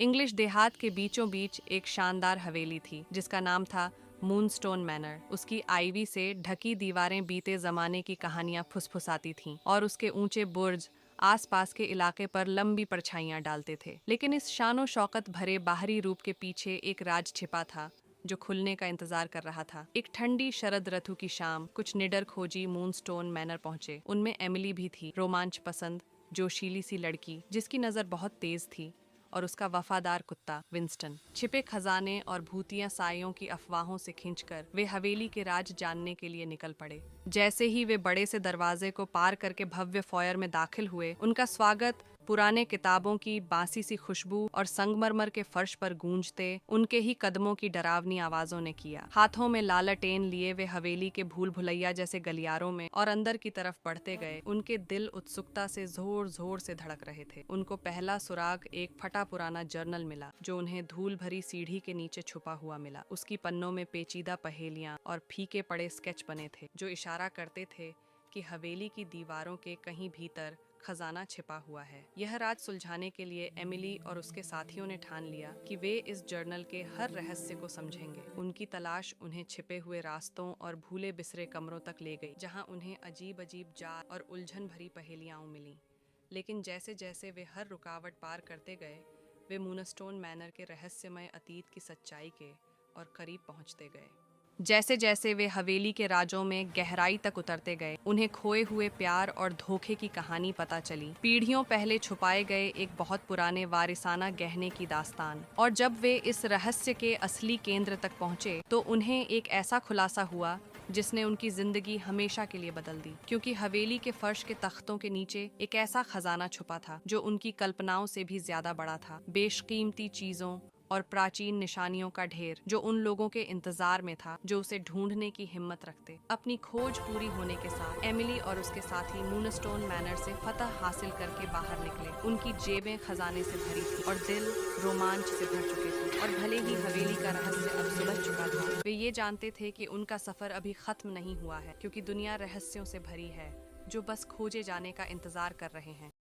English देहात के बीचों बीच एक शानदार हवेली थी जिसका नाम था मूनस्टोन मैनर। उसकी आईवी से ढकी दीवारें बीते जमाने की कहानियां फुसफुसाती थीं और उसके ऊंचे बुर्ज आसपास के इलाके पर लंबी परछाइयां डालते थे। लेकिन इस शानो शौकत भरे बाहरी रूप के पीछे एक राज छिपा था जो खुलने का इंतजार कर रहा था। एक ठंडी शरद ऋतु की शाम कुछ निडर खोजी मूनस्टोन मैनर पहुंचे। उनमें एमिली भी थी, रोमांच पसंद जोशीली सी लड़की जिसकी नजर बहुत तेज थी, और उसका वफादार कुत्ता विंस्टन। छिपे खजाने और भूतिया साइयों की अफवाहों से खींचकर वे हवेली के राज जानने के लिए निकल पड़े। जैसे ही वे बड़े से दरवाजे को पार करके भव्य फॉयर में दाखिल हुए, उनका स्वागत पुराने किताबों की बासी सी खुशबू और संगमरमर के फर्श पर गूंजते उनके ही कदमों की डरावनी आवाजों ने किया। हाथों में लालटेन लिए वे हवेली के भूल भुलैया जैसे गलियारों में और अंदर की तरफ बढ़ते गए। उनके दिल उत्सुकता से जोर जोर से धड़क रहे थे। उनको पहला सुराग एक फटा पुराना जर्नल मिला जो उन्हें धूल भरी सीढ़ी के नीचे छुपा हुआ मिला। उसकी पन्नों में पेचीदा पहेलियां और फीके पड़े स्केच बने थे जो इशारा करते थे कि हवेली की दीवारों के कहीं भीतर खजाना छिपा हुआ है। यह राज सुलझाने के लिए एमिली और उसके साथियों ने ठान लिया कि वे इस जर्नल के हर रहस्य को समझेंगे। उनकी तलाश उन्हें छिपे हुए रास्तों और भूले बिसरे कमरों तक ले गई जहां उन्हें अजीब अजीब जाल और उलझन भरी पहेलियां मिलीं। लेकिन जैसे जैसे वे हर रुकावट पार करते गए, वे मूनस्टोन मैनर के रहस्यमय अतीत की सच्चाई के और करीब पहुंचते गए। जैसे जैसे वे हवेली के राजों में गहराई तक उतरते गए, उन्हें खोए हुए प्यार और धोखे की कहानी पता चली। पीढ़ियों पहले छुपाए गए एक बहुत पुराने वारिसाना गहने की दास्तान। और जब वे इस रहस्य के असली केंद्र तक पहुंचे तो उन्हें एक ऐसा खुलासा हुआ जिसने उनकी जिंदगी हमेशा के लिए बदल दी। क्योंकि हवेली के फर्श के तख्तों के नीचे एक ऐसा खजाना छुपा था जो उनकी कल्पनाओं से भी ज्यादा बड़ा था। बेशकीमती चीजों और प्राचीन निशानियों का ढेर जो उन लोगों के इंतजार में था जो उसे ढूंढने की हिम्मत रखते। अपनी खोज पूरी होने के साथ एमिली और उसके साथी मूनस्टोन मैनर से फतह हासिल करके बाहर निकले। उनकी जेबें खजाने से भरी थी और दिल रोमांच से भर चुके थे। और भले ही हवेली का रहस्य अब सुलझ चुका था, वे ये जानते थे कि उनका सफर अभी खत्म नहीं हुआ है, क्योंकि दुनिया रहस्यों से भरी है जो बस खोजे जाने का इंतजार कर रहे हैं।